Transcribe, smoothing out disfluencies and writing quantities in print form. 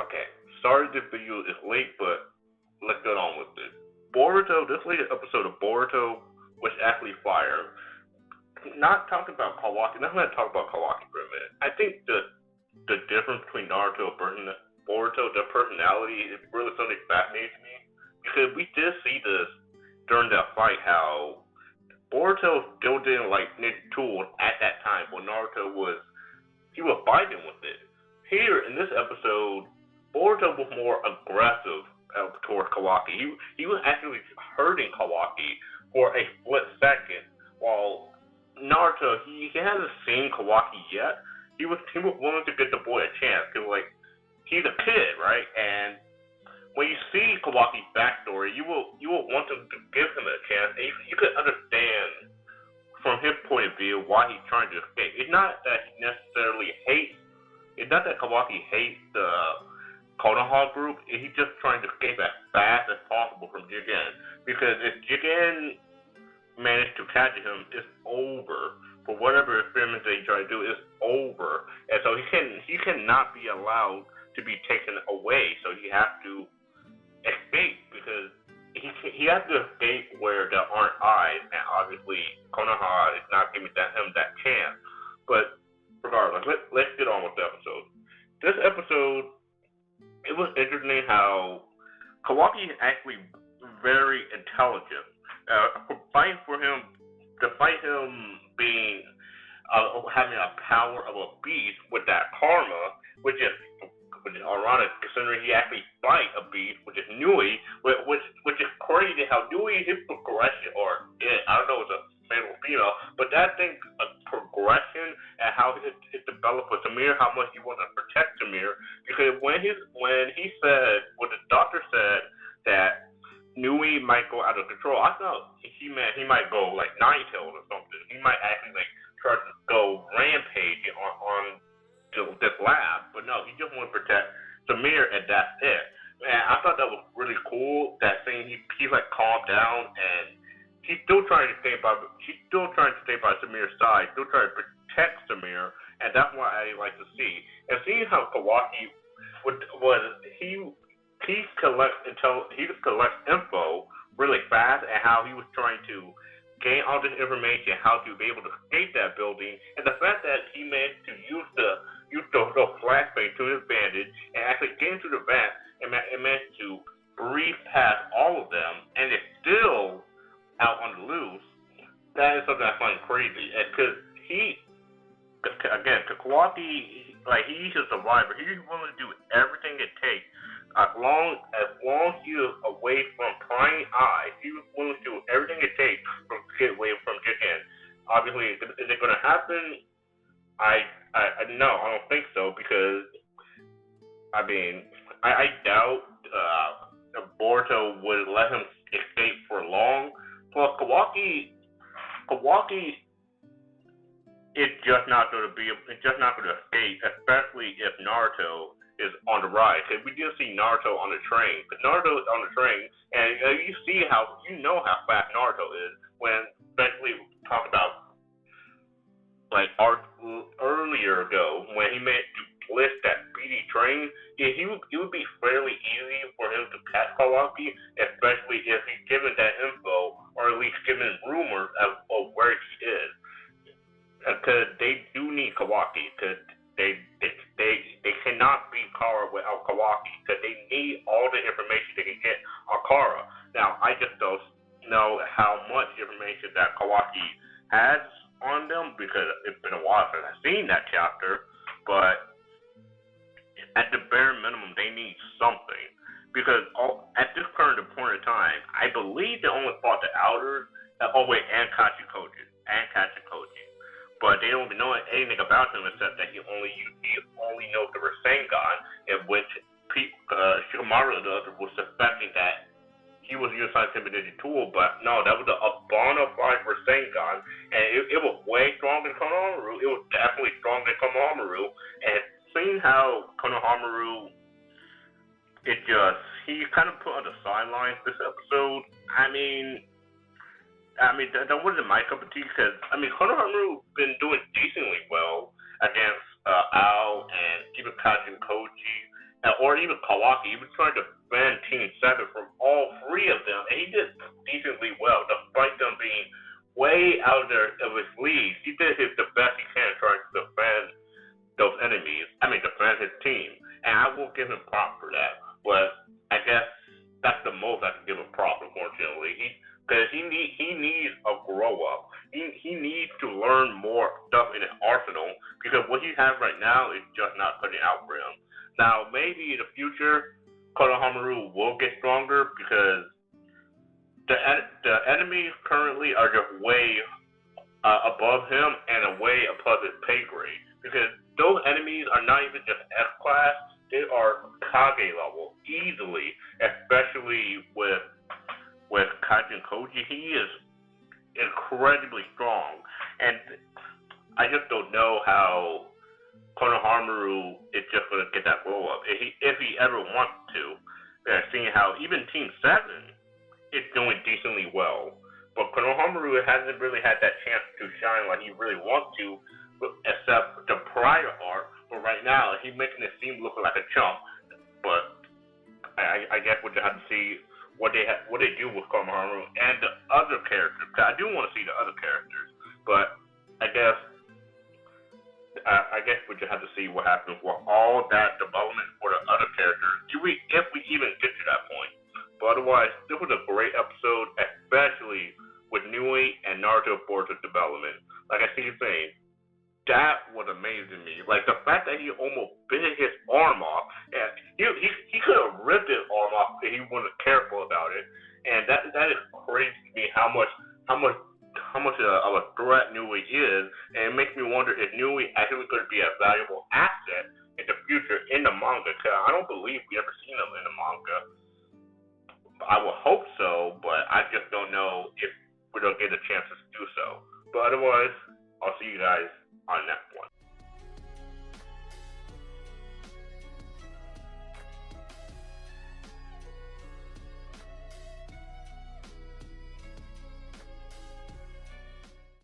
Okay, sorry the video is late, but let's get on with it. Boruto, this latest episode of Boruto was actually fire. Not talking about Kawaki, not going to talk about Kawaki for a minute. I think the difference between Naruto and Boruto, their personality, is really something that fascinates me. Because we did see this during that fight, how Boruto still didn't like ninja tools at that time, but Naruto was he was fighting with it. Here in this episode, Boruto was more aggressive towards Kawaki. He was actually hurting Kawaki for a split second, while Naruto he hasn't seen Kawaki yet. He was willing to give the boy a chance because like he's a kid, right? And when you see Kawaki's backstory, you will want to give him a chance. And you could understand from his point of view why he's trying to escape. It's not that he necessarily hates. It's not that Kawaki hates the Konoha group. He's just trying to escape as fast as possible from Jigen. Because if Jigen managed to catch him, it's over. For whatever experiments they try to do, it's over. And so he cannot be allowed to be taken away. So he has to escape because he has to escape where there aren't eyes, and obviously Konoha is not giving him that chance. But regardless, let's get on with the episode. This episode, it was interesting how Kawaki is actually very intelligent. Despite him being having a power of a beast with that karma, which is ironic considering he actually fight a beast, which is Nui, which is crazy how Nui his progression, or I don't know if it's a male or female, but that thing a progression and how it developed with Samir, how much he wanted to protect Samir, because when the doctor said that Nui might go out of control, I thought he might go like Nine Tails or something. He might actually like try to go rampage on to this lab, but no, he just wanted to protect Samir, and that's it. And I thought that was really cool. That thing, he like calmed down, and he's still trying to stay by Samir's side, still trying to protect Samir, and that's what I like to see. And seeing how Kawaki he collects info really fast, and how he was trying to gain all this information, how to be able to escape that building, and the fact that he managed to use the flashbang to his advantage and actually get into the vent and managed to breeze past all of them, and it's still out on the loose. That is something I find crazy, because Kawaki, like he's a survivor. He's willing to do everything it takes. As long as he is away from prying eyes, he was willing to do everything it takes to get away from Jigen. Obviously, is it going to happen? No, I don't think so, because I doubt Boruto would let him escape for long. Plus, Kawaki is just not going to escape, especially if Naruto is on the rise. Because we did see Naruto on the train. But Naruto is on the train, and you know how fast Naruto is when, especially talk about like earlier ago when he managed to blitz that speedy train. Yeah, it would be fairly easy for him to catch Kawaki, especially if he's given that info, or at least given rumors of where he is. Because they do need Kawaki, because they cannot beat Kara without Kawaki, because they need all the information they can get on Kara. Now, I just don't know how much information that Kawaki has on them, because it's been a while since I've seen that chapter, but at the bare minimum, they need something. Because at this current point in time, I believe they only fought the Elders, and Kachikoji. But they don't know anything about him except that he only knows the Rasengan, in which Shikamaru was suspecting that he was using a intimidating tool, but no, that was a bona fide Rasengan, and it was way stronger than Konohamaru. It was definitely stronger than Konohamaru, and seeing how Konohamaru, he kind of put on the sidelines this episode. That wasn't my cup of tea, because Konohamaru been doing decently well against Ao and even Kaji and Koji. or even Kawaki. He was trying to defend Team 7 from all three of them, and he did decently well, despite them being way out of his league. He did the best he can trying to defend those enemies. Defend his team. And I will give him props for that. But I guess that's the most I can give him props, unfortunately. Because he needs a grow up. He needs to learn more stuff in his arsenal, because what he has right now is just not cutting out for him. Now, maybe in the future, Konohamaru will get stronger, because the enemies currently are just way above him and way above his pay grade. Because those enemies are not even just S class, they are Kage level easily, especially with Kaijin Koji. He is incredibly strong, and I just don't know how Konohamaru is just going to get that blow up if he ever wants to. Seeing how even Team 7 is doing decently well, but Konohamaru hasn't really had that chance to shine like he really wants to, except the prior arc. But right now, he's making it seem look like a chump. But I guess we'll just have to see what they do with Konohamaru and the other characters. I do want to see the other characters, but I guess we just have to see what happens with all that development for the other characters, if we even get to that point. But otherwise, this was a great episode, especially with Nui and Naruto Boruto development. Like I see you saying, that was amazing to me. Like the fact that he almost bit his arm off, and he could have ripped his arm off if he wasn't careful about it. And that is crazy to me how much of a threat Nui is, and it makes me wonder if Nui actually going to be a valuable asset in the future in the manga. Cause I don't believe we ever seen him in the manga. I would hope so, but I just don't know if we don't get a chance to